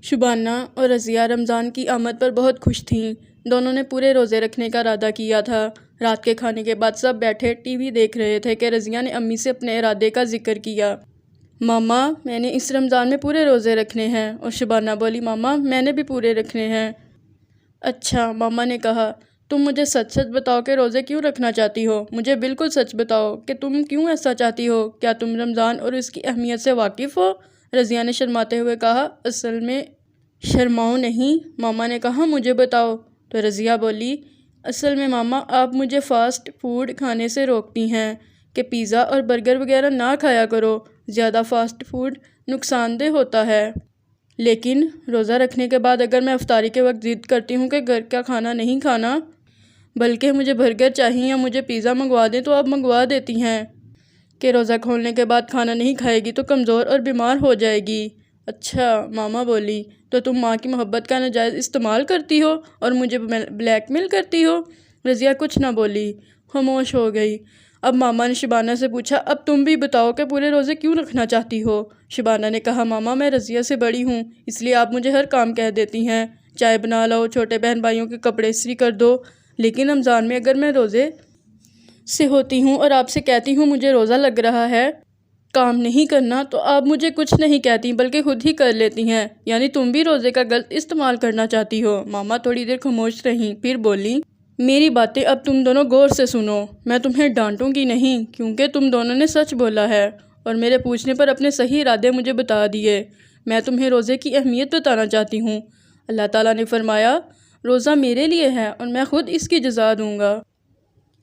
شبانہ اور رضیہ رمضان کی آمد پر بہت خوش تھیں۔ دونوں نے پورے روزے رکھنے کا ارادہ کیا تھا۔ رات کے کھانے کے بعد سب بیٹھے ٹی وی دیکھ رہے تھے کہ رضیہ نے امی سے اپنے ارادے کا ذکر کیا۔ ماما میں نے اس رمضان میں پورے روزے رکھنے ہیں، اور شبانہ بولی ماما میں نے بھی پورے رکھنے ہیں۔ اچھا، ماما نے کہا تم مجھے سچ سچ بتاؤ کہ روزے کیوں رکھنا چاہتی ہو؟ مجھے بالکل سچ بتاؤ کہ تم کیوں ایسا چاہتی ہو؟ کیا تم رمضان اور اس کی اہمیت سے واقف ہو؟ رضیہ نے شرماتے ہوئے کہا اصل میں شرماؤ نہیں، ماما نے کہا مجھے بتاؤ۔ تو رضیہ بولی اصل میں ماما آپ مجھے فاسٹ فوڈ کھانے سے روکتی ہیں کہ پیزا اور برگر وغیرہ نہ کھایا کرو، زیادہ فاسٹ فوڈ نقصان دہ ہوتا ہے۔ لیکن روزہ رکھنے کے بعد اگر میں افطاری کے وقت ضد کرتی ہوں کہ گھر کا کھانا نہیں کھانا بلکہ مجھے برگر چاہیے یا مجھے پیزا منگوا دیں تو آپ منگوا دیتی ہیں کہ روزہ کھولنے کے بعد کھانا نہیں کھائے گی تو کمزور اور بیمار ہو جائے گی۔ اچھا، ماما بولی تو تم ماں کی محبت کا ناجائز استعمال کرتی ہو اور مجھے بلیک میل کرتی ہو؟ رضیہ کچھ نہ بولی، خاموش ہو گئی۔ اب ماما نے شبانہ سے پوچھا اب تم بھی بتاؤ کہ پورے روزے کیوں رکھنا چاہتی ہو؟ شبانہ نے کہا ماما میں رضیہ سے بڑی ہوں، اس لیے آپ مجھے ہر کام کہہ دیتی ہیں، چائے بنا لاؤ، چھوٹے بہن بھائیوں کے کپڑے استری کر دو، لیکن رمضان میں اگر میں روزے سے ہوتی ہوں اور آپ سے کہتی ہوں مجھے روزہ لگ رہا ہے کام نہیں کرنا تو آپ مجھے کچھ نہیں کہتی بلکہ خود ہی کر لیتی ہیں، یعنی تم بھی روزے کا غلط استعمال کرنا چاہتی ہو۔ ماما تھوڑی دیر خاموش رہیں، پھر بولی میری باتیں اب تم دونوں غور سے سنو، میں تمہیں ڈانٹوں گی نہیں کیونکہ تم دونوں نے سچ بولا ہے اور میرے پوچھنے پر اپنے صحیح ارادے مجھے بتا دیے۔ میں تمہیں روزے کی اہمیت بتانا چاہتی ہوں۔ اللہ تعالیٰ نے فرمایا روزہ میرے لیے ہے اور میں خود اس کی جزا دوں گا۔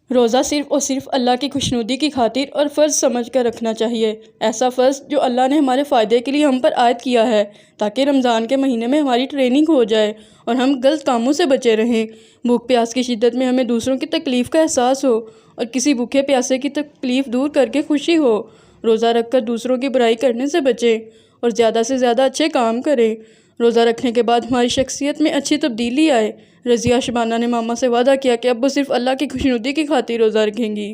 روزہ صرف اور صرف اللہ کی خوشنودی کی خاطر اور فرض سمجھ کر رکھنا چاہیے، ایسا فرض جو اللہ نے ہمارے فائدے کے لیے ہم پر عائد کیا ہے تاکہ رمضان کے مہینے میں ہماری ٹریننگ ہو جائے اور ہم غلط کاموں سے بچے رہیں، بھوک پیاس کی شدت میں ہمیں دوسروں کی تکلیف کا احساس ہو اور کسی بھوکے پیاسے کی تکلیف دور کر کے خوشی ہو، روزہ رکھ کر دوسروں کی برائی کرنے سے بچیں اور زیادہ سے زیادہ اچھے کام کریں، روزہ رکھنے کے بعد ہماری شخصیت میں اچھی تبدیلی آئے۔ رضیہ شبانہ نے ماما سے وعدہ کیا کہ اب وہ صرف اللہ کی خوشنودی کی خاطر روزہ رکھیں گی۔